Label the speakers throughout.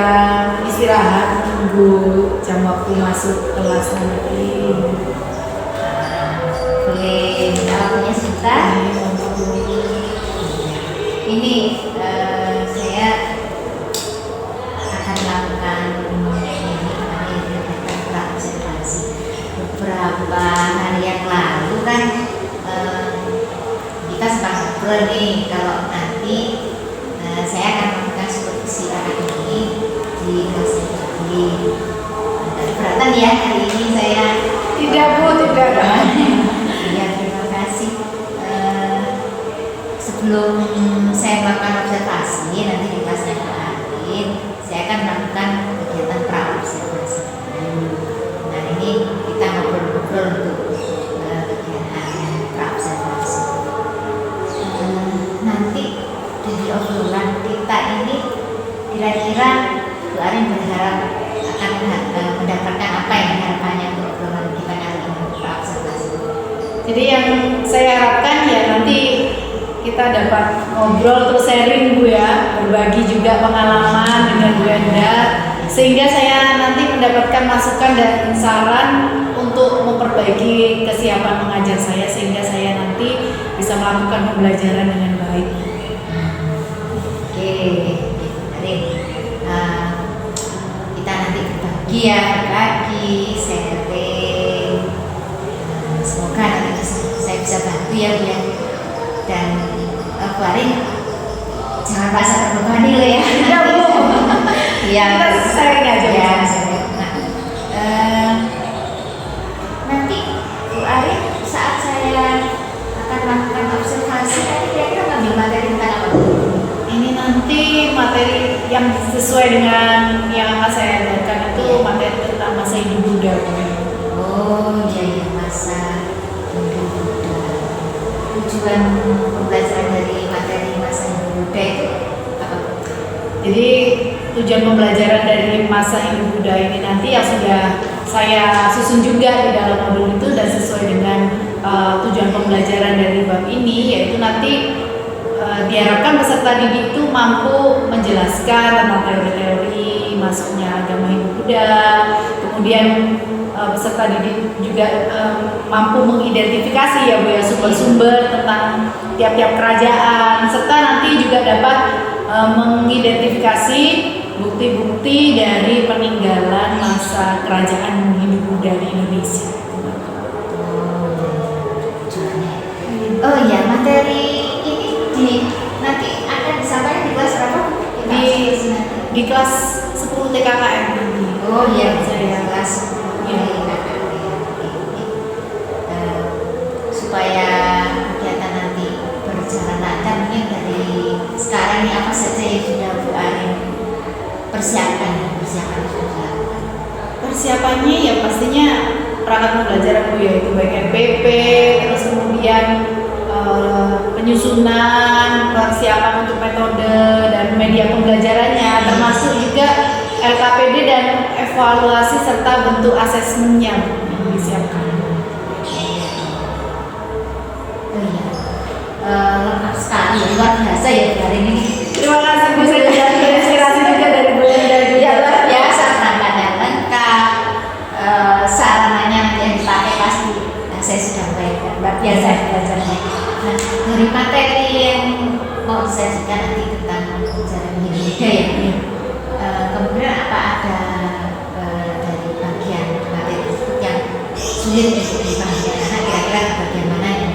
Speaker 1: sedang istirahat menunggu jam waktu masuk kelas nanti.
Speaker 2: Boleh minta waktunya sebentar. Ini saya akan melakukan observasi beberapa hari yang lalu kan kita sempat ngobrol nih kalau nanti saya akan melakukan supervisi akademik di kelas ini. Keberatan ya hari ini saya?
Speaker 1: Tidak Bu, tidak.
Speaker 2: Ya, terima kasih. Sebelum saya melakukan observasi nanti di kelas yang lain, saya akan melakukan kegiatan pra-observasi. Nah ini kita ngobrol-ngobrol untuk kegiatan pra-observasi. Nanti dari obrolan kita ini kira-kira Bu Arin berharap akan mendapatkan apa yang harapannya untuk obrolan kita kali ini pra-observasi.
Speaker 1: Jadi yang saya harapkan ya nanti kita dapat ngobrol terus sharing Bu ya, berbagi juga pengalaman dengan Bu Enda, sehingga saya nanti mendapatkan masukan dan saran untuk memperbaiki kesiapan mengajar saya, sehingga saya nanti bisa melakukan pembelajaran dengan baik.
Speaker 2: Oke, baik. Kita nanti berbagi ya, berbagi, sharing. Semoga nanti saya bisa bantu ya Bu ya. Dan Bu Arin jangan merasa terbebani loh ya.
Speaker 1: Tidak Bu.
Speaker 2: Iya.
Speaker 1: Kita sharing aja
Speaker 2: ya.
Speaker 1: Nah,
Speaker 2: Nanti Bu Arin saat saya akan melakukan observasi tadi kira-kira ngambil materi tentang apa?
Speaker 1: ini nanti materi yang sesuai dengan yang akan saya ajarkan itu materi tentang masa hidup Buddha.
Speaker 2: Oh iya masa hidup Buddha. Tujuan pembelajaran dari materi masa hidup Buddha itu apa?
Speaker 1: Jadi tujuan pembelajaran dari masa hidup Buddha ini nanti yang sudah saya susun juga di dalam modul itu dan sesuai dengan tujuan pembelajaran dari bab ini, yaitu nanti diharapkan peserta didik itu mampu menjelaskan tentang teori-teori masuknya agama Hindu Buddha, kemudian peserta didik juga mampu mengidentifikasi ya Bu ya sumber-sumber tentang tiap-tiap kerajaan, serta nanti juga dapat mengidentifikasi bukti-bukti dari peninggalan masa kerajaan Hindu Buddha di Indonesia.
Speaker 2: Oh iya, materi ini nanti akan disampaikan di kelas berapa?
Speaker 1: Di kelas 10 TKKM nanti.
Speaker 2: Oh iya,
Speaker 1: saya
Speaker 2: kelas supaya kegiatan nanti berjalan lancar, mungkin dari sekarang ini apa saja yang sudah Bu Arin persiapkan sudah.
Speaker 1: Persiapannya ya pastinya perangkat pembelajaran Bu ya, itu baik NPP, terus kemudian penyusunan, persiapan untuk metode dan media pembelajarannya, termasuk juga LKPD dan evaluasi serta bentuk asesmennya yang disiapkan.
Speaker 2: Lengkap sekali, luar biasa ya hari ini.
Speaker 1: Terima kasih Bu, saya terinspirasi juga dari Bu Enda juga.
Speaker 2: Ya, luar biasa, perangkatnya lengkap, sarananya yang dipakai pasti. Nah, saya sudah bayangkan, luar biasa belajarnya. Nah, dari materi yang mau disajikan nanti tentang sejarah Indonesia ya, kemudian apa ada dari bagian materi tersebut yang sulit untuk dipahami anak, kira-kira bagian mana ya?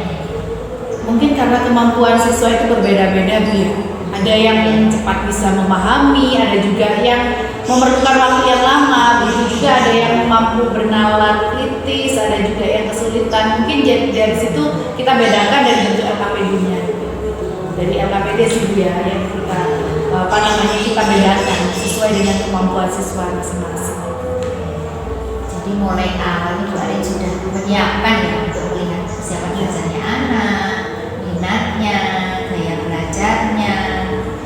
Speaker 1: Mungkin karena kemampuan siswa itu berbeda-beda Bu ya. Ada yang cepat bisa memahami, ada juga yang memerlukan waktu yang lama, begitu juga ada yang mampu bernalar kritis, ada juga yang kesulitan. Mungkin dari situ kita bedakan dari bentuk LKPD-nya. Dari LKPD sih Bu ya, yang kita kita bedakan sesuai dengan kemampuan siswa masing-masing.
Speaker 2: Jadi mulai awal Bu Arin sudah menyiapkan ya untuk melihat kesiapan belajarnya anak, minatnya, gaya belajarnya,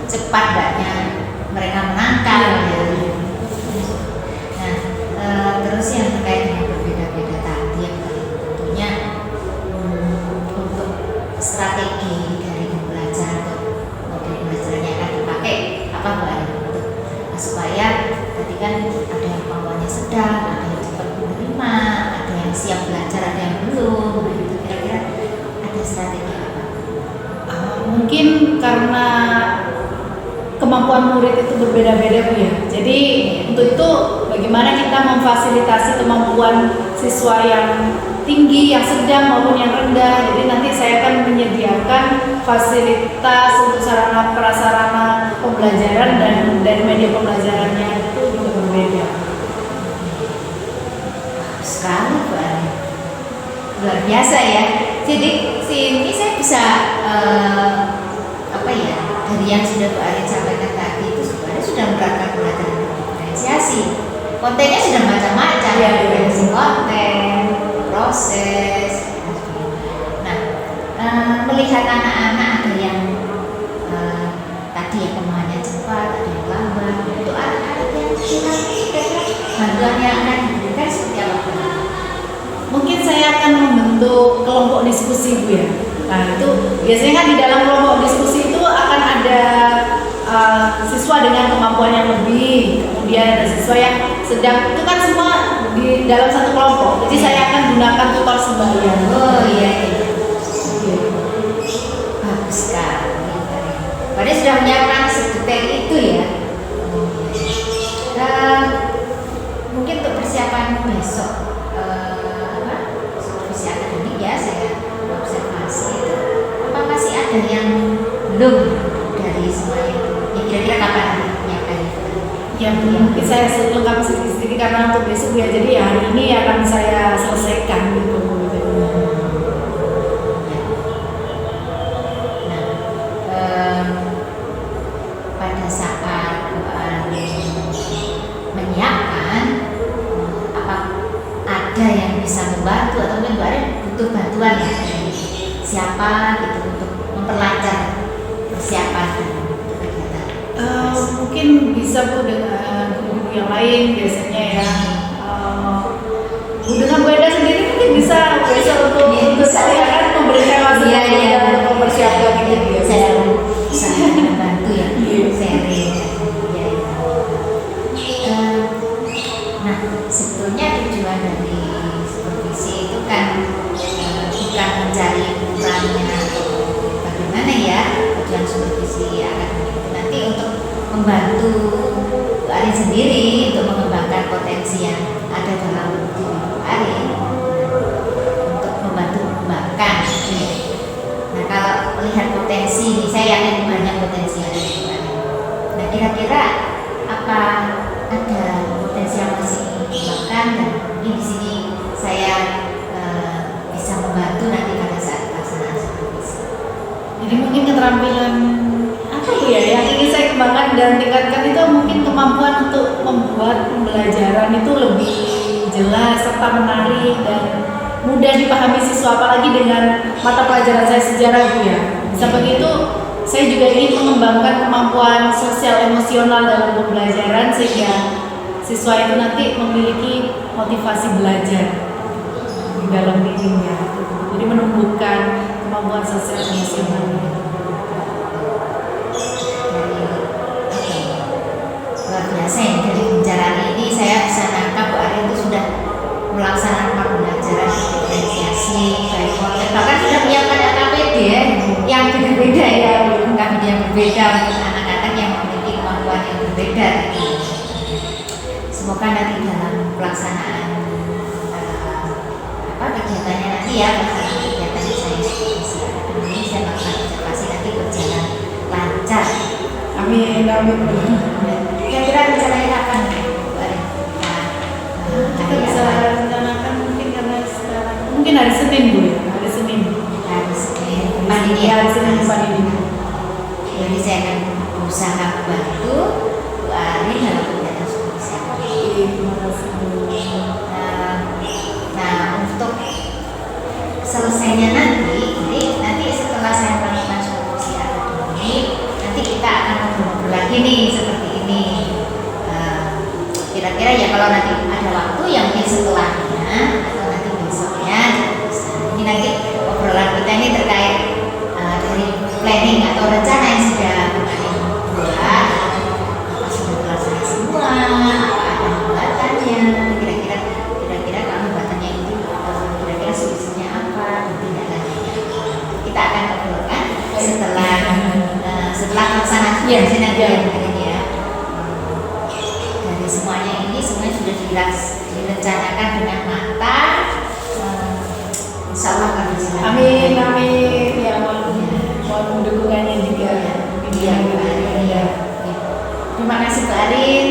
Speaker 2: cepat enggaknya mereka menangkal ya. Nah, terus yang terkait dengan berbeda-beda tadi yang tentunya untuk strategi dari pembelajaran atau model pembelajaran yang akan dipakai apa Bu Arin supaya
Speaker 1: karena kemampuan murid itu berbeda-beda Bu ya. Jadi untuk itu bagaimana kita memfasilitasi kemampuan siswa yang tinggi, yang sedang maupun yang rendah. Jadi nanti saya akan menyediakan fasilitas untuk sarana prasarana pembelajaran dan media pembelajarannya itu juga berbeda.
Speaker 2: Sekali Bu Arin, luar biasa ya. Jadi sini saya bisa apa ya, dari yang sudah Bu Arin sampaikan tadi itu sebenarnya sudah menerapkan pelajaran diferensiasi. Kontennya sudah macam-macam,
Speaker 1: Ya,
Speaker 2: diferensiasi konten, proses. Nah, melihat anak-anak ada yang tadi yang pemahamannya cepat, ada yang lambat. Untuk anak-anak yang kira-kira bantuan yang akan diberikan seperti apa?
Speaker 1: Mungkin saya akan membentuk kelompok diskusi Bu ya. Nah itu biasanya kan di dalam kelompok diskusi itu akan ada siswa dengan kemampuan yang lebih, kemudian ada siswa yang sedang, itu kan semua di dalam satu kelompok. Jadi saya akan gunakan tutor sembahyang.
Speaker 2: Oh iya, iya. Bagus sekali. Padahal sudah menyiapkan sedetail itu ya. Mungkin untuk persiapan besok supervisi akademik ya, saya observasi itu apa masih ada yang belum dari semuanya? Ya kira-kira kapan menyiapkan itu?
Speaker 1: Ya mungkin saya lengkapi sedikit karena untuk besok ya. Jadi hari ini akan saya selesaikan gitu.
Speaker 2: Pada saat menyiapkan, apa ada yang bisa membantu atau mungkin Mbak Arin butuh bantuan ya dari siapa gitu untuk memperlancar persiapan kegiatan?
Speaker 1: Mungkin bisa Bu dengan guru yang lain biasanya ya. Bu dengan Bu Eda sendiri mungkin bisa untuk saya kan memberikan masukan untuk mempersiapkan gitu ya.
Speaker 2: Saya bisa membantu ya, sharing. Nah, sebetulnya tujuan dari supervisi itu kan bukan mencari ukurannya atau bagaimana ya. Tujuan supervisi akademik itu nanti untuk membantu Bu Arin sendiri untuk mengembangkan potensi yang ada dalam diri Bu Arin, untuk membantu mengembangkan. Nah, kalau melihat potensi ini, saya yakin banyak potensi yang ada di Bu Arin. Nah, kira-kira apa ada potensi yang masih dikembangkan, dan mungkin di sini saya bisa membantu nanti pada saat pelaksanaan supervisi.
Speaker 1: Jadi mungkin keterampilan apa Bu ya yang ingin saya kembangkan dan tingkatkan itu mungkin kemampuan untuk membuat pembelajaran itu lebih jelas serta menarik dan mudah dipahami siswa, apalagi dengan mata pelajaran saya sejarah Bu ya. Seperti itu saya juga ingin mengembangkan kemampuan sosial emosional dalam pembelajaran sehingga siswa itu nanti memiliki motivasi belajar di dalam dirinya. Jadi menumbuhkan kemampuan sosial emosional.
Speaker 2: Luar biasa ya, dari pembicaraan ini saya bisa nangkap Bu Arin itu sudah melaksanakan pembelajaran diferensiasi baik konten, bahkan sudah menyiapkan KKPD ya, yang berbeda ya, KKPD yang berbeda untuk anak-anak yang memiliki kemampuan yang berbeda. Semoga nanti dalam pelaksanaan kegiatannya nanti ya, pelaksanaan kegiatan saya supervisi akademik, saya melakukan observasi nanti berjalan lancar.
Speaker 1: Amin, amin.
Speaker 2: Kira-kira rencananya kapan Bu Arin?
Speaker 1: Kita bisa rencanakan mungkin karena sekarang mungkin hari Senin Bu ya, hari Senin.
Speaker 2: Hari Senin depan ini ya,
Speaker 1: Hari Senin depan ini.
Speaker 2: Jadi saya akan berusaha bantu Bu Arin dalam kegiatan supervisi akademik.
Speaker 1: Terima kasih Bu.
Speaker 2: Nah, untuk selesainya nanti, jadi nanti setelah saya melakukan supervisi akademik, nanti kita akan ngobrol lagi nih seperti ini. Kira-kira ya kalau nanti ada waktu yang mungkin setelahnya atau nanti besoknya bisa. Ini nanti obrolan kita ini terkait dari planning atau rencana yang sudah kemarin buat, apa sudah terlaksana semua, apa ada hambatannya, kira-kira kalau hambatannya itu kira-kira solusinya apa, dan tindak lanjutnya. Kita akan obrolkan setelah Iya, sinardian ini ya. Dari semuanya ini semuanya sudah direncanakan dengan matang. Insya Allah akan dilaksanakan.
Speaker 1: Amin, amin. Ya, mohon dukungannya juga.
Speaker 2: Iya, Bu Arin. Ya. Terima kasih Bu Arin.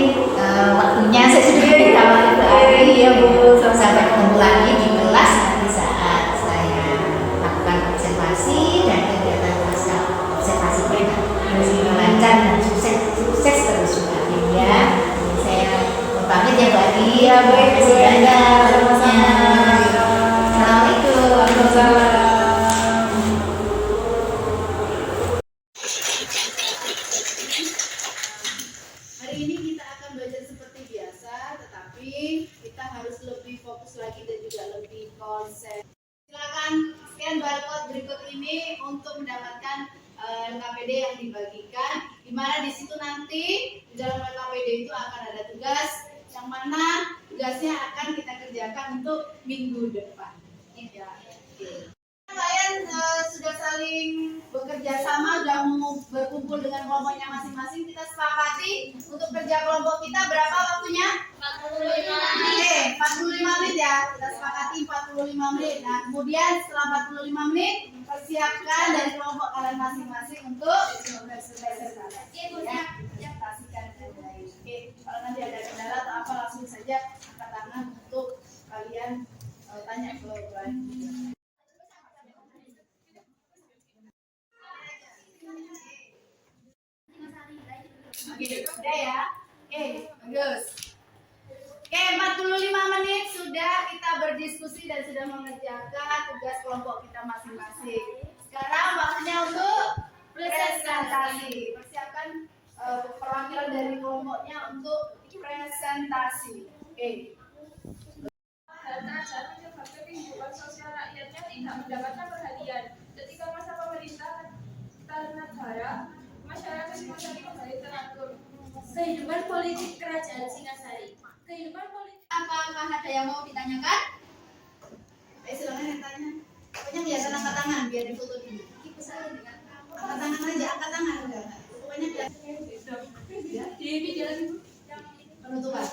Speaker 2: Waktunya saya sudah ditawari Bu Arin.
Speaker 1: Iya Bu,
Speaker 2: Sampai ketemu lagi di kelas nanti saat saya lakukan observasi dan kegiatan pasca observasi kita. Lancar dan sukses terus Bu Arin ya. Saya pamit ya Bu Arin.
Speaker 1: Iya, baik Bu Enda. Sama-sama.
Speaker 2: Assalamualaikum.
Speaker 1: Waalaikumsalam. Hari ini kita akan belajar seperti biasa, tetapi kita harus lebih fokus lagi dan juga lebih konsen. Silakan scan barcode berikut ini untuk mendapatkan LKPD yang dibagikan, di mana di situ nanti di dalam LKPD itu akan ada tugas yang mana tugasnya akan kita kerjakan untuk minggu depan. Ya, oke. Kalian sudah saling bekerja sama, sudah mau berkumpul dengan kelompoknya masing-masing. Kita sepakati untuk kerja kelompok kita berapa waktunya?
Speaker 3: 45
Speaker 1: Oke, 45 menit ya. Kita sepakati 45 menit. Nah, kemudian setelah 45 menit persiapkan dari kelompok kalian masing-masing untuk presentasi. Ya, presentasikan dengan baik. Oke, kalau nanti ada kendala atau apa langsung saja angkat tangan untuk kalian tanya ke Tuhan. Oke, udah ya. Oke, bagus. Oke, 45 menit sudah kita berdiskusi dan sudah mengerjakan tugas kelompok kita masing-masing. Sekarang waktunya untuk presentasi. Persiapkan perwakilan dari kelompoknya untuk presentasi. Oke.
Speaker 3: Karena cara menyebabkan kehidupan sosial rakyatnya tidak mendapatkan perhatian. Ketika masa pemerintahan negara, masyarakat Singasari kembali teratur.
Speaker 4: Kehidupan politik kerajaan Singasari. Kehidupan politik.
Speaker 1: Apakah ada yang mau ditanyakan? Silakan yang tanya. Pokoknya kelihatan angkat tangan biar difoto dulu. Angkat tangan aja, angkat tangan udah. Pokoknya kelihatan.
Speaker 4: Di video
Speaker 1: Penutupan.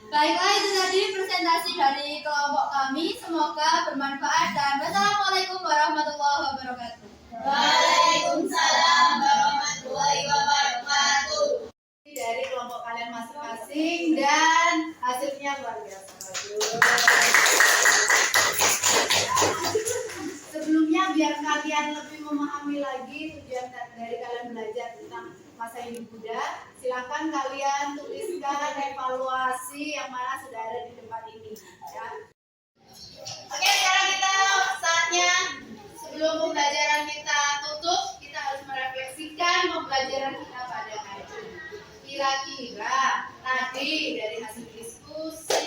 Speaker 4: Baiklah, itu tadi presentasi dari kelompok kami. Semoga bermanfaat dan wassalamualaikum warahmatullahi wabarakatuh.
Speaker 3: Waalaikumsalam warahmatullahi wabarakatuh.
Speaker 1: Dari kelompok kalian masing-masing dan hasilnya luar biasa. Sebelumnya biar kalian lebih memahami lagi tujuan dari kalian belajar tentang masa hidup Buddha, silakan kalian tuliskan evaluasi yang mana sudah ada di tempat ini. Ya. Oke, sekarang kita saatnya sebelum pembelajaran kita tutup, kita harus merefleksikan pembelajaran kita pada hari ini. Kira-kira tadi dari hasil diskusi,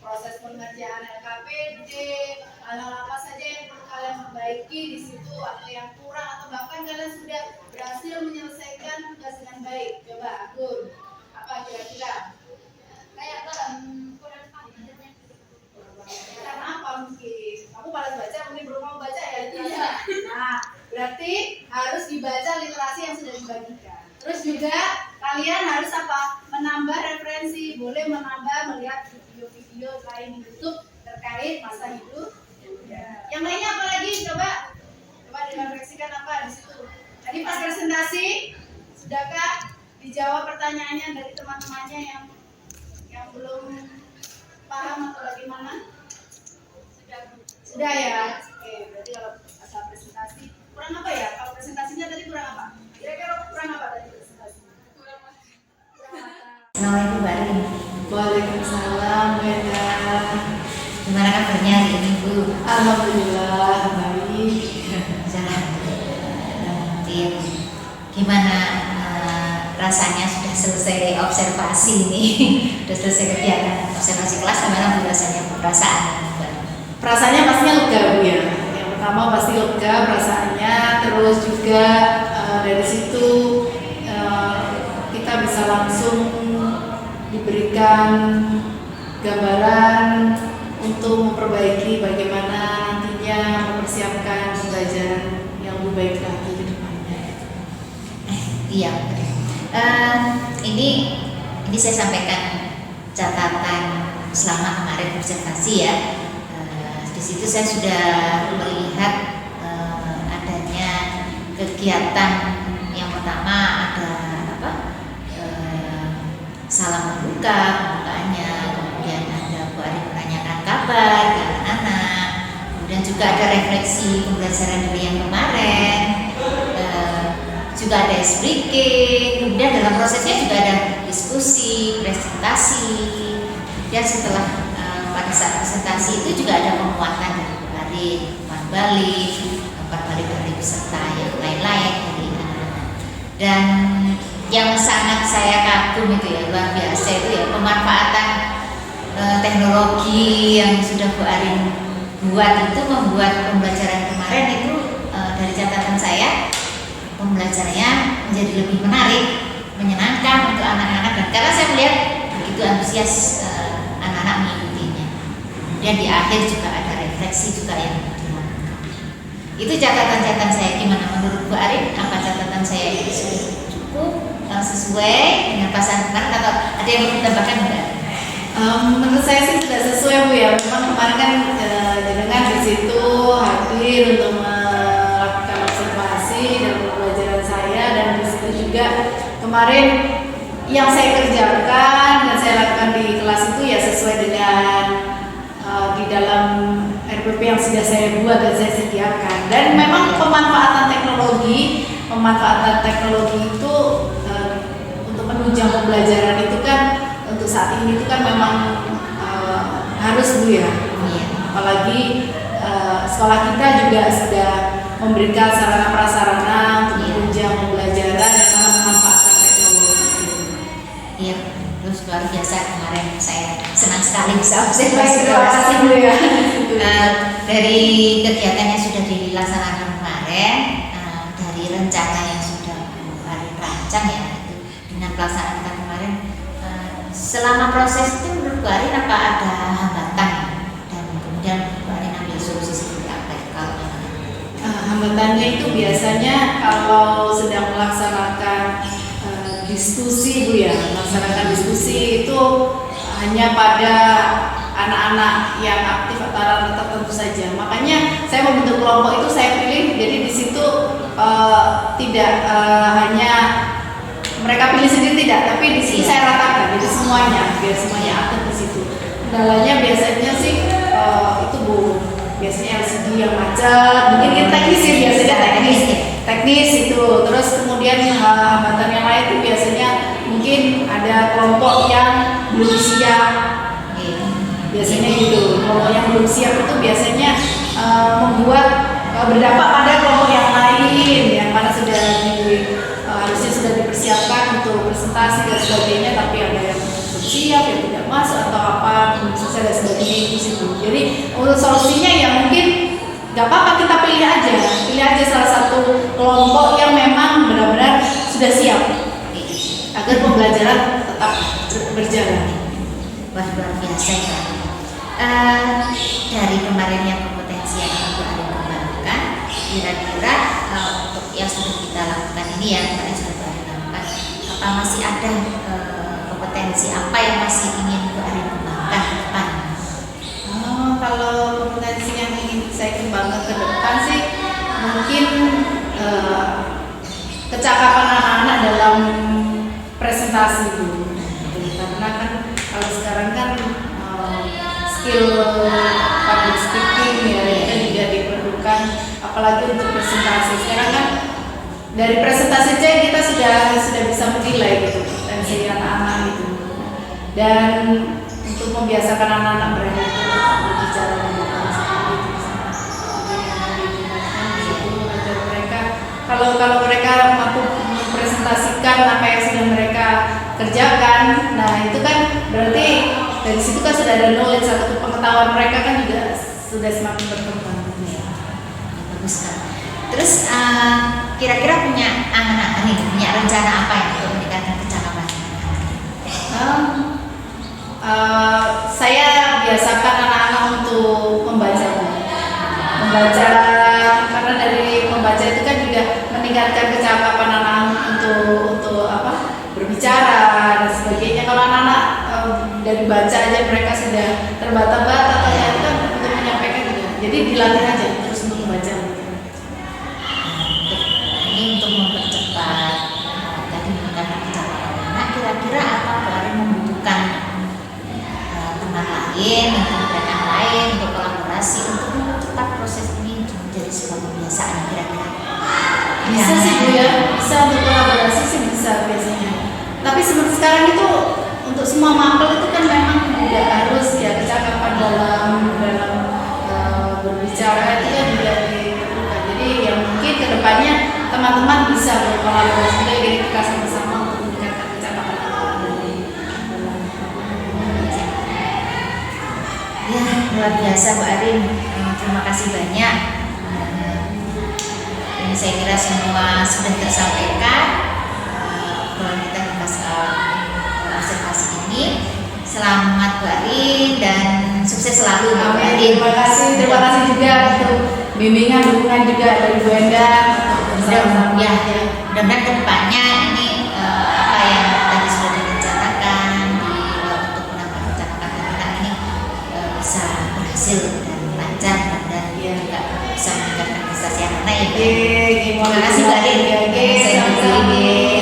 Speaker 1: proses pengerjaan LKPD, hal-hal apa saja yang perlu kalian perbaiki di situ atau yang kurang atau bahkan kalian sudah berhasil menyelesaikan tugas dengan baik. Coba Agun, apa kira-kira?
Speaker 4: Kayak kurang paham.
Speaker 1: Karena apa mungkin? Kamu malas baca, mungkin belum mau baca ya literasi. Nah, berarti harus dibaca literasi yang sudah dibagikan. Terus juga kalian harus apa? Menambah referensi, boleh menambah melihat video-video lain di YouTube terkait masa hidup. Yang lainnya apa lagi? Coba direfleksikan apa di situ. Tadi pas presentasi, sudahkah dijawab pertanyaannya dari teman-temannya yang belum paham atau bagaimana? Sudah ya. Oke, berarti kalau asal presentasi kurang apa ya? Kalau presentasinya tadi kurang apa? Kira-kira kurang apa tadi presentasi? Kurang apa?
Speaker 2: Assalamualaikum Bu Arin.
Speaker 1: Waalaikumsalam, Beda.
Speaker 2: Gimana kabarnya hari ini Bu?
Speaker 1: Alhamdulillah baik.
Speaker 2: Gimana rasanya sudah selesai observasi ini? Sudah selesai kegiatan observasi kelas, gimana Bu rasanya?
Speaker 1: Perasaannya pastinya lega Bu ya. Yang pertama pasti lega perasaannya, terus juga dari situ kita bisa langsung diberikan gambaran untuk memperbaiki bagaimana nantinya mempersiapkan pembelajaran yang
Speaker 2: Ini saya sampaikan catatan selama kemarin observasi ya. Di situ saya sudah melihat adanya kegiatan yang pertama ada salam pembukaannya, kemudian ada Bu Ari menanyakan kabar ke anak-anak, kemudian juga ada refleksi pembelajaran dari yang kemarin, juga ada ice breaking, kemudian dalam prosesnya juga ada diskusi, presentasi, dan setelah pada saat presentasi itu juga ada penguatan dari Bu Ari, umpan balik dari peserta yang lain-lain dari anak-anak. Dan yang sangat saya kagum itu ya, luar biasa itu ya, pemanfaatan teknologi yang sudah Bu Arin buat itu membuat pembelajaran kemarin itu dari catatan saya pembelajarannya menjadi lebih menarik, menyenangkan untuk anak-anak, dan karena saya melihat begitu antusias anak-anak mengikutinya. Kemudian di akhir juga ada refleksi juga yang dilakukan. Itu catatan-catatan saya. Gimana menurut Bu Arin? Apa catatan saya itu sudah cukup sesuai dengan pasangan kemarin atau ada yang perlu ditambahkan enggak?
Speaker 1: Menurut saya sih sudah sesuai Bu ya. Memang kemarin kan jenengan di situ hadir untuk melakukan observasi dan pembelajaran saya, dan di situ juga kemarin yang saya kerjakan dan saya lakukan di kelas itu ya sesuai dengan di dalam RPP yang sudah saya buat dan saya sediakan. Dan memang pemanfaatan teknologi itu untuk menunjang pembelajaran itu kan untuk saat ini itu kan memang harus Bu ya. Apalagi sekolah kita juga sudah memberikan sarana prasarana untuk menunjang pembelajaran dan memanfaatkan teknologi.
Speaker 2: Iya, terus luar biasa kemarin saya senang sekali bisa observasi.
Speaker 1: Terima kasih Bu ya.
Speaker 2: Dari kegiatan yang sudah dilaksanakan kemarin, dari rencana yang sudah Bu Ari rancang ya, dengan pelaksanaan kita kemarin, selama proses itu menurut Bu Ari apa ada hambatan, dan kemudian Bu Ari ambil solusi seperti apa kalau
Speaker 1: hambatannya itu biasanya kalau sedang melaksanakan diskusi Bu ya, melaksanakan diskusi itu hanya pada anak-anak yang aktif atau anak tertentu saja. Makanya saya membentuk kelompok itu saya pilih, jadi di situ tidak hanya mereka pilih sendiri tidak, tapi di sini saya ratakan, jadi semuanya biar semuanya aktif di situ. Kendalanya biasanya sih itu Bu, biasanya LCD yang macet, mungkin teknis sih biasanya teknis itu. Terus kemudian hambatan yang lain itu biasanya mungkin ada kelompok yang belum siap. Biasanya gitu, kelompok yang belum siap itu biasanya membuat berdampak pada kelompok yang lain yang mana sudah harusnya sudah dipersiapkan untuk presentasi dan sebagainya, tapi ada yang belum siap, yang tidak masuk atau apa, selesai dan sebagainya itu situ. Jadi untuk solusinya ya mungkin gak apa-apa, kita pilih aja salah satu kelompok yang memang benar-benar sudah siap agar pembelajaran tetap berjalan.
Speaker 2: Wah, luar biasa ya. Dari kemarin yang kompetensi yang Ibu Ari kembangkan, kira-kira untuk yang sudah kita lakukan ini yang kemarin sudah kita lakukan, apa masih ada kompetensi apa yang masih ingin Ibu Ari kembangkan ke depan?
Speaker 1: Kalau kompetensi yang ingin saya kembangkan ke depan sih mungkin kecakapan anak-anak dalam presentasi dulu. Karena kan kalau sekarang kan skill public speaking ya itu juga diperlukan, apalagi untuk presentasi. Sekarang kan dari presentasi aja kita sudah bisa menilai gitu potensi anak-anak gitu. Dan untuk membiasakan anak-anak berani berbicara di depan seperti itu, agar mereka kalau mereka mampu mempresentasikan apa yang sedang mereka kerjakan, nah itu kan berarti dari situ kan sudah ada knowledge atau pengetahuan mereka kan juga sudah semakin berkembang.
Speaker 2: Bagus sekali. Terus kira-kira punya anak-anak nih, punya rencana apa ya untuk meningkatkan kecakapan?
Speaker 1: Saya biasakan anak-anak untuk membaca, karena dari membaca itu kan juga meningkatkan kecakapan anak-anak untuk apa? terbata-bata ternyata kan untuk menyampaikan gitu. Jadi dilatih aja terus untuk membaca.
Speaker 2: Ini untuk mempercepat tadi karena percakapan anak, kira-kira apa Ari membutuhkan teman lain, rekan lain untuk kolaborasi untuk mempercepat proses ini menjadi sebuah kebiasaan kira-kira.
Speaker 1: Bisa sih Bu ya, bisa untuk kolaborasi sih bisa biasanya. Tapi seperti sekarang itu untuk semua mapel itu kan memang tidak harus ya kecakapan dalam berbicara itu kan juga diperlukan. Jadi yang mungkin kedepannya teman-teman bisa berkolaborasi jadi kita sama-sama untuk meningkatkan kecakapan
Speaker 2: Ya, luar biasa Mbak Arin. Terima kasih banyak. Ini saya kira semua sudah tersampaikan. Obrolan kita di masalah observasi ini. Selamat Mbak Arin dan sukses selalu Mbak Arin.
Speaker 1: Terima kasih juga untuk bimbingan dukungan juga dari Bu Endang bersama
Speaker 2: Ya, mudah-mudahan kedepannya ini apa yang tadi sudah direncanakan untuk menambah percakapan anak ini bisa berhasil dan lancar dan juga bisa meningkatkan prestasi anak-anak ya.
Speaker 1: Terima
Speaker 2: Terima kasih Mbak Arin.
Speaker 1: Oke,
Speaker 2: Saya
Speaker 1: sama-sama.
Speaker 2: Ibu.